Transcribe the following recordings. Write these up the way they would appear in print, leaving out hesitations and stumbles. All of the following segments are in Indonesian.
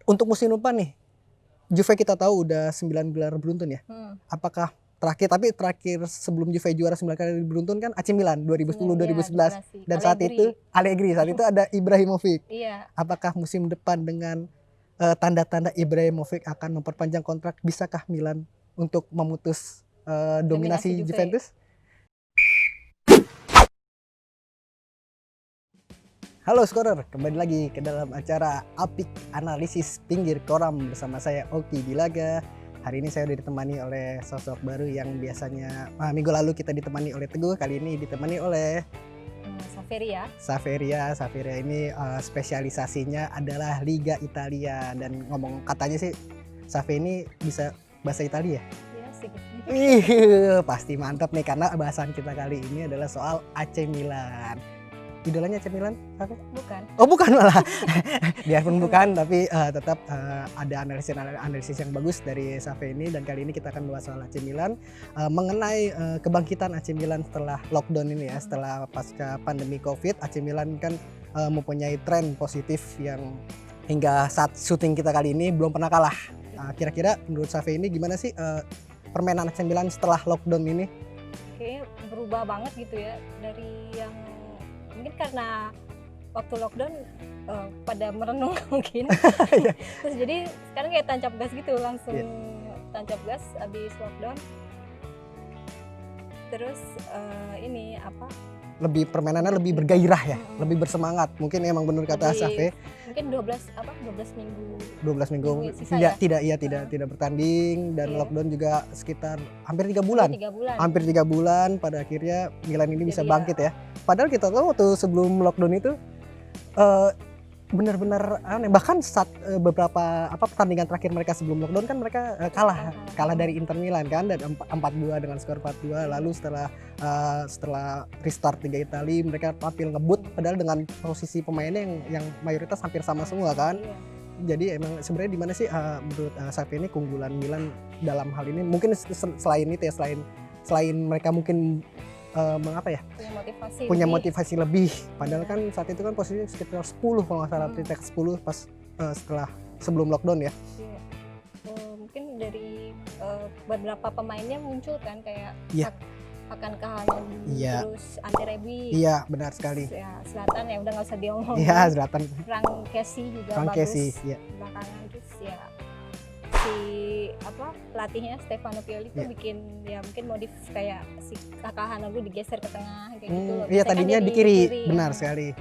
Untuk musim depan nih, Juve kita tahu udah 9 gelar beruntun ya. Apakah terakhir sebelum Juve juara 9 kali beruntun kan AC Milan 2010 2011 dan saat itu Allegri, saat itu ada Ibrahimovic. Iya. Apakah musim depan dengan tanda-tanda Ibrahimovic akan memperpanjang kontrak, bisakah Milan untuk memutus dominasi Juventus? Halo Scorer, kembali lagi ke dalam acara Apik Analisis Pinggir Koram bersama saya Oki Dilaga. Hari ini saya sudah ditemani oleh sosok baru yang biasanya minggu lalu kita ditemani oleh Teguh, kali ini ditemani oleh Saveria. Saveria ini spesialisasinya adalah Liga Italia, dan ngomong katanya sih Save ini bisa bahasa Italia. Iya sih. Pasti mantap nih, karena bahasan kita kali ini adalah soal AC Milan. Idolanya AC Milan, Save? Bukan. Oh bukan malah. Biarpun bukan, tapi tetap ada analisis yang bagus dari Save ini. Dan kali ini kita akan bahas soal AC Milan, mengenai kebangkitan AC Milan setelah lockdown ini ya. Setelah pasca pandemi COVID, AC Milan kan mempunyai tren positif yang hingga saat syuting kita kali ini belum pernah kalah. Kira-kira menurut Save ini gimana sih permainan AC Milan setelah lockdown ini? Kayaknya berubah banget gitu ya, dari yang mungkin karena waktu lockdown pada merenung mungkin. Terus jadi sekarang kayak tancap gas gitu, langsung tancap gas abis lockdown. Terus ini apa? Lebih permainannya lebih bergairah ya, lebih bersemangat. Mungkin emang benar kata Save. Mungkin 12 minggu. 12 minggu tidak bertanding, dan lockdown juga sekitar hampir 3 bulan. Hampir 3 bulan pada akhirnya Milan ini bisa bangkit ya. Padahal kita tahu waktu sebelum lockdown itu benar-benar bahkan saat beberapa pertandingan terakhir mereka sebelum lockdown kan mereka kalah dari Inter Milan kan, dan 4-2 dengan skor 4-2. Lalu setelah restart Liga Italia mereka tampil ngebut, padahal dengan posisi pemainnya yang mayoritas hampir sama semua kan. Jadi emang sebenarnya di mana sih menurut Save ini keunggulan Milan dalam hal ini? Mungkin selain itu ya, selain mereka mungkin punya motivasi lebih. Padahal kan saat itu kan posisinya sekitar 10 kalau nggak salah, peringkat 10 pas sebelum lockdown ya. Mungkin dari beberapa pemainnya muncul kan, kayak Hakan Calhanoglu, terus Ante Rebic. Iya, benar sekali. Ya, Zlatan ya udah nggak usah diomongin. Iya, Zlatan. Frank Kessie juga bagus. Belakangan terus ya pelatihnya Stefano Pioli tuh bikin ya mungkin modif kayak si Calhanoglu digeser ke tengah kayak gitu. Iya, tadinya di kiri. Benar sekali.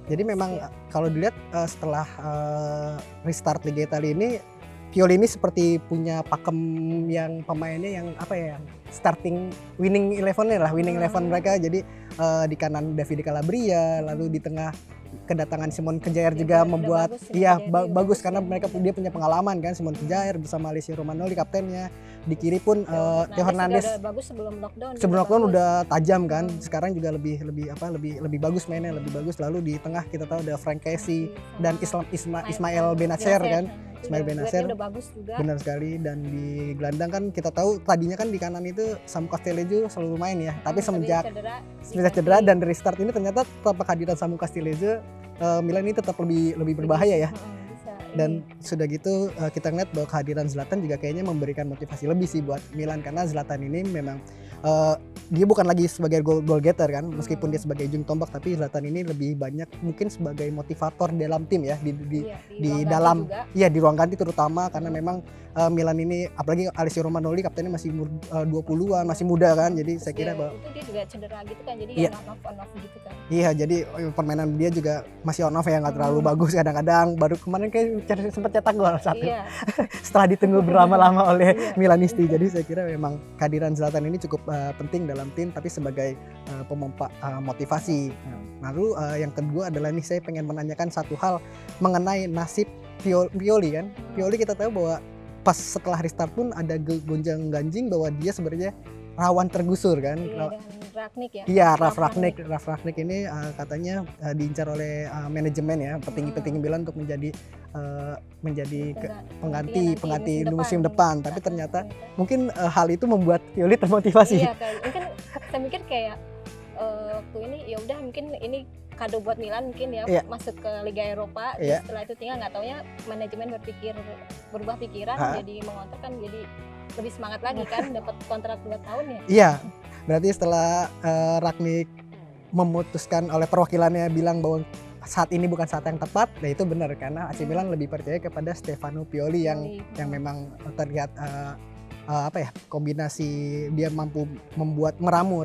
Jadi memang kalau dilihat setelah restart Liga Italia ini, Pioli ini seperti punya pakem yang pemainnya yang starting winning eleven mereka. Jadi di kanan Davide Calabria, lalu di tengah kedatangan Simon Kjaer juga membuat bagus karena dia punya pengalaman kan, Simon Kjaer bersama Alessio Romagnoli kaptennya. Di kiri pun Theo Hernandez bagus sebelum lockdown udah tajam kan. Sekarang juga lebih bagus mainnya, lebih bagus. Lalu di tengah kita tahu ada Frank Kessie dan Ismail Benacer kan. Ismail Benacer udah bagus juga. Benar sekali. Dan di gelandang kan kita tahu tadinya kan di kanan itu Samu Castelletto selalu main ya, tapi semenjak cedera dan restart ini ternyata tanpa kehadiran Samu Castelletto, Milan ini tetap lebih berbahaya ya. Dan sudah gitu kita ngeliat bahwa kehadiran Zlatan juga kayaknya memberikan motivasi lebih sih buat Milan, karena Zlatan ini memang dia bukan lagi sebagai goal getter kan, meskipun dia sebagai ujung tombak, tapi Zlatan ini lebih banyak mungkin sebagai motivator dalam tim ya, di dalam di ruang ganti terutama, karena memang Milan ini apalagi Alessio Romagnoli kaptennya masih 20-an, masih muda kan. Jadi saya kira bahwa itu dia juga cedera gitu kan, jadi on off gitu kan. Iya, jadi permainan dia juga masih on off ya, nggak terlalu bagus kadang-kadang. Baru kemarin kayak sempat cetak gol satu setelah ditunggu berlama-lama oleh Milanisti. Jadi saya kira memang kehadiran Zlatan ini cukup penting dalam tim, tapi sebagai pemompa motivasi. Lalu yang kedua adalah nih, saya pengen menanyakan satu hal mengenai nasib Pioli kan. Pioli kita tahu bahwa pas setelah restart pun ada gonjang-ganjing bahwa dia sebenarnya rawan tergusur kan. Rangnick ya. Iya, Ralf Rangnick ini katanya diincar oleh manajemen ya, petinggi-petinggi Milan untuk menjadi pengganti musim depan. Tapi ternyata mungkin hal itu membuat Pioli termotivasi. Iya, mungkin saya mikir kayak waktu ini ya udah mungkin ini kado buat Milan mungkin ya, Iya. masuk ke Liga Eropa. Terus Iya. setelah itu tinggal nggak taunya manajemen berubah pikiran, Ha? jadi mengontrak kan, jadi lebih semangat lagi kan, dapat kontrak 2 tahun ya. Iya, berarti setelah Rangnick memutuskan oleh perwakilannya bilang bahwa saat ini bukan saat yang tepat, nah itu benar karena AC Milan lebih percaya kepada Stefano Pioli yang memang terlihat kombinasi dia mampu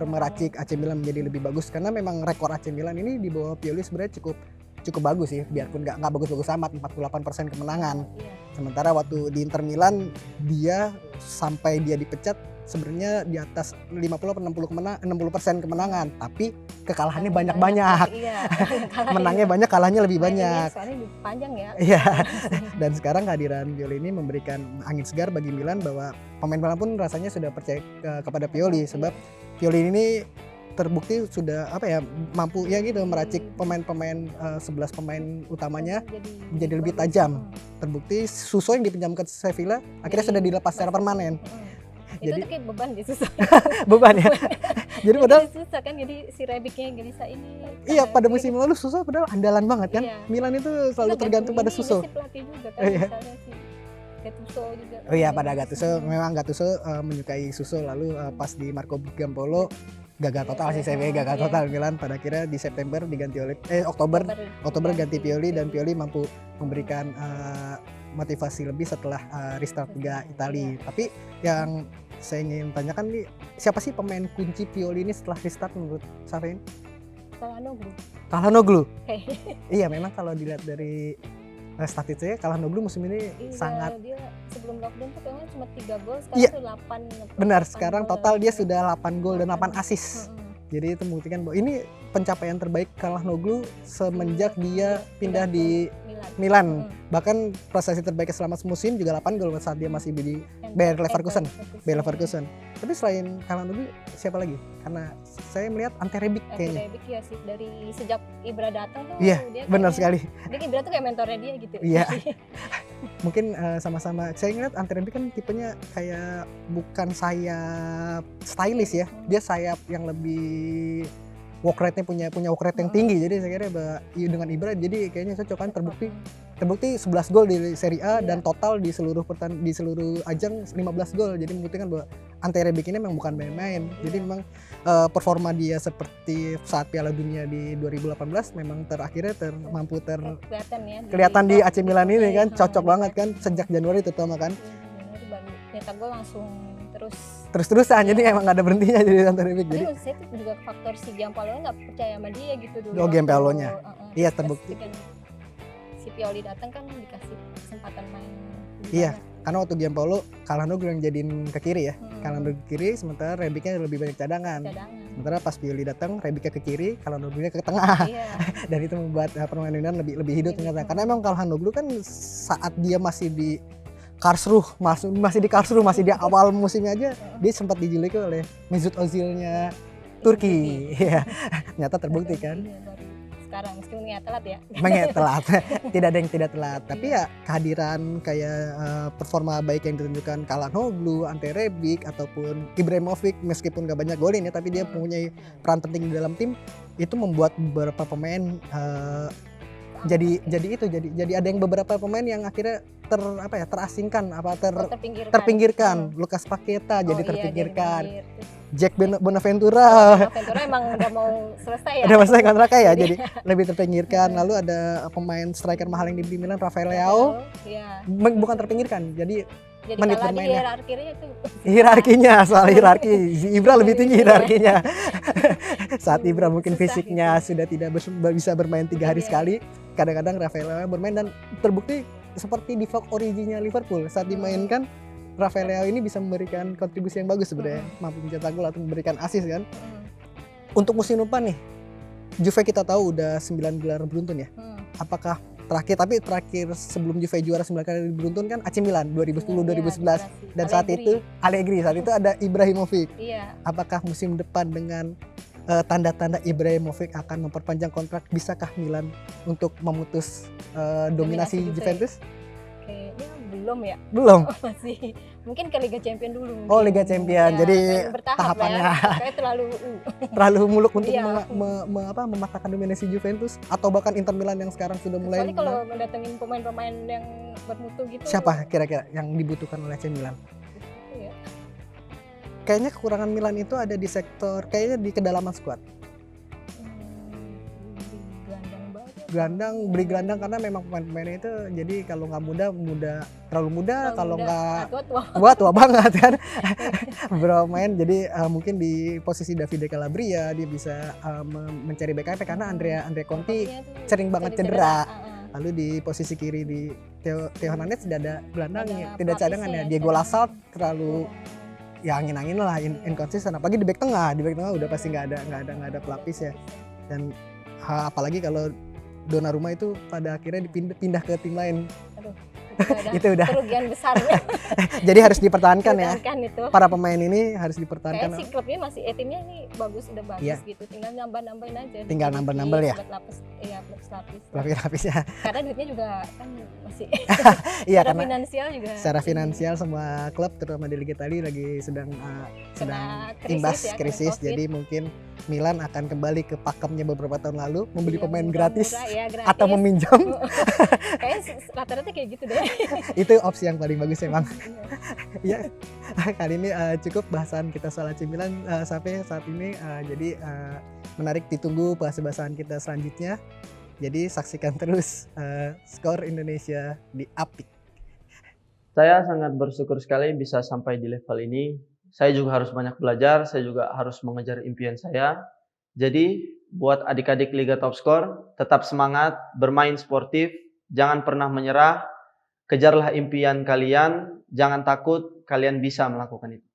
meracik AC Milan menjadi lebih bagus, karena memang rekor AC Milan ini di bawah Pioli sebenarnya cukup bagus sih, biarpun nggak bagus-bagus amat, 48% kemenangan. Iya. Sementara waktu di Inter Milan dia sampai dia dipecat sebenarnya di atas 60% kemenangan, tapi kekalahannya banyak-banyak. Iya. Menangnya banyak, kalahnya lebih banyak. Soalnya lebih panjang ya. Iya. Dan sekarang kehadiran Pioli ini memberikan angin segar bagi Milan, bahwa pemain Milan pun rasanya sudah percaya kepada Pioli, sebab Pioli ini terbukti sudah mampu meracik pemain-pemain 11 pemain utamanya menjadi lebih tajam. Terbukti Suso yang dipinjamkan ke Sevilla akhirnya sudah dilepas secara permanen. Itu Jadi tuh kayak beban gitu, susah. beban ya. Jadi padahal susah kan, jadi si Rebiknya Gelisa ini. iya, pada musim lalu Suso padahal andalan banget kan. Iya. Milan itu selalu tergantung pada Suso. Si pelatih juga kan, Iya. misalnya si Gattuso juga. Oh iya, pada Gattuso memang Gattuso menyukai Suso, lalu pas di Marco Giampolo gagal total sih, saya gagal total Milan. Pada akhirnya di September diganti oleh Oktober ganti Pioli, dan Pioli mampu memberikan motivasi lebih setelah restart Liga Italia. Tapi yang saya ingin tanyakan nih, siapa sih pemain kunci Pioli ini setelah restart menurut Safin? Calhanoglu. Iya, memang kalau dilihat dari statistiknya Calhanoglu musim ini sangat. Dia sebelum lockdown tuh kayaknya cuma 3 gol, sekarang Iya. tuh 8. Benar, sekarang total dia sudah 8 gol dan 8 assist. Jadi itu membuktikan bahwa ini pencapaian terbaik Calhanoglu semenjak dia pindah di Milan. Bahkan prestasi terbaik selama musim juga 8 gol saat dia masih di Bayer Leverkusen. Tapi selain Calhanoglu siapa lagi? Karena saya melihat Ante Rebic kayaknya. Rebic ya sih, dari sejak Ibra datang tuh Iya, dia benar sekali. Dia Ibra tuh kayak mentornya dia gitu. Iya. Mungkin sama-sama saya ngeliat Ante Rebic kan tipenya kayak bukan sayap stylish ya. Dia sayap yang lebih work rate-nya punya work rate yang tinggi. Jadi saya kira dengan Ibra jadi kayaknya cocok kan, terbukti 11 gol di Serie A dan total di seluruh ajang 15 gol. Jadi membuktikan bahwa Ante Rebic ini memang bukan main-main. Jadi memang performa dia seperti saat Piala Dunia di 2018 memang mampu kelihatan di AC Milan ini kan, cocok banget kan sejak Januari terutama kan. Januari baru nyetak gol langsung terus-terusan, jadi emang gak ada berhentinya jadi Ante Rebic. Jadi saya tuh juga faktor si Giampolo nggak percaya sama dia gitu dulu. Oh, Giampolonya. Iya, terbukti. Si Pioli datang kan dikasih kesempatan main. Iya, karena waktu Giampolo Calhanoglu yang jadiin ke kiri ya. Calhanoglu ke kiri, sementara Rebicnya lebih banyak cadangan. Sementara pas Pioli datang, Rebicnya ke kiri, Calhanoglu-nya ke tengah. Iya. Dan itu membuat permainan Milan lebih hidup ternyata. Karena emang Calhanoglu kan saat dia masih di Karlsruhe, masih di awal musimnya aja, dia sempat dijuluki oleh Mesut Ozil-nya Turki. Iya. Ternyata terbukti kan. Sekarang meskipun nggak telat ya. Telat. Tidak ada yang tidak telat. Tapi ya kehadiran kayak performa baik yang ditunjukkan Calhanoglu, Ante Rebic ataupun Ibrahimovic, meskipun gak banyak golin ya, tapi dia mempunyai peran penting di dalam tim, itu membuat beberapa pemain jadi ada yang beberapa pemain yang akhirnya terasingkan terpinggirkan. Lucas Paqueta jadi terpinggirkan. Jack Bonaventura emang udah mau selesai ya. Udah selesai kontraknya ya, jadi lebih terpinggirkan. Lalu ada pemain striker mahal yang di Milan, Rafael Leao. Iya. Bukan terpinggirkan, jadi menit bermainnya. Hierarkinya Soal hierarki, Ibra lebih tinggi hierarkinya. Saat Ibra mungkin fisiknya sudah tidak bisa bermain 3 hari sekali, kadang-kadang Rafael Leao bermain, dan terbukti seperti di Vogue Origi-nya Liverpool saat dimainkan. Rafael Leao ini bisa memberikan kontribusi yang bagus sebenarnya, mampu mencetak gol atau memberikan assist kan. Untuk musim depan nih, Juve kita tahu udah 9 gelar beruntun ya. Apakah terakhir sebelum Juve juara 9 kali beruntun kan AC Milan 2010-2011, dan saat itu Allegri, saat itu ada Ibrahimovic. Iya. Apakah musim depan dengan tanda-tanda Ibrahimovic akan memperpanjang kontrak, bisakah Milan untuk memutus dominasi Juventus? Kayaknya belum ya. Belum. Masih mungkin ke Liga Champion dulu mungkin. Oh, Liga Champion. Ya, Jadi kan bertahap tahapannya ya. Kayak terlalu muluk untuk Iya. mematahkan dominasi Juventus atau bahkan Inter Milan yang sekarang sudah mulai. Kecuali kalau mendatengin pemain-pemain yang bermutu gitu. Siapa kira-kira yang dibutuhkan oleh AC Milan? Iya. Kayaknya kekurangan Milan itu ada di sektor, kayaknya di kedalaman skuad. Beli gelandang karena memang pemain-pemainnya itu jadi kalau nggak terlalu muda, kalau nggak tua banget kan. Beberapa pemain jadi mungkin di posisi Davide Calabria dia bisa mencari backup karena Andrea Conti sering banget cedera. Lalu di posisi kiri di Theo Hernandez tidak ada gelandangnya, tidak cadangan ya. Diego Lasalt terlalu ya angin-angin lah, inkonsisten. Apalagi di back tengah udah pasti nggak ada pelapis ya. Dan apalagi kalau Donnarumma itu pada akhirnya pindah ke tim lain. Aduh, itu udah kerugian besar. Jadi harus dipertahankan ya. Itu. Para pemain ini harus dipertahankan. Kayak si klubnya masih timnya ini udah bagus ya. gitu. Tinggal nambah-nambahin aja. Tinggal nambah ya. Lapis ya. Karena duitnya juga kan masih. Iya, secara finansial juga. Secara finansial semua klub terutama di Liga Italia lagi sedang krisis. Jadi mungkin Milan akan kembali ke pakemnya beberapa tahun lalu, membeli pemain gratis, gratis atau meminjam. Kayaknya rata-rata kayak gitu deh. Itu opsi yang paling bagus emang. Ya, kali ini cukup bahasan kita soal AC Milan sampai saat ini. Jadi menarik ditunggu bahas-bahasan kita selanjutnya. Jadi saksikan terus Skor Indonesia di Apik. Saya sangat bersyukur sekali bisa sampai di level ini. Saya juga harus banyak belajar, saya juga harus mengejar impian saya. Jadi buat adik-adik Liga Top Skor, tetap semangat, bermain sportif, jangan pernah menyerah, kejarlah impian kalian, jangan takut, kalian bisa melakukan itu.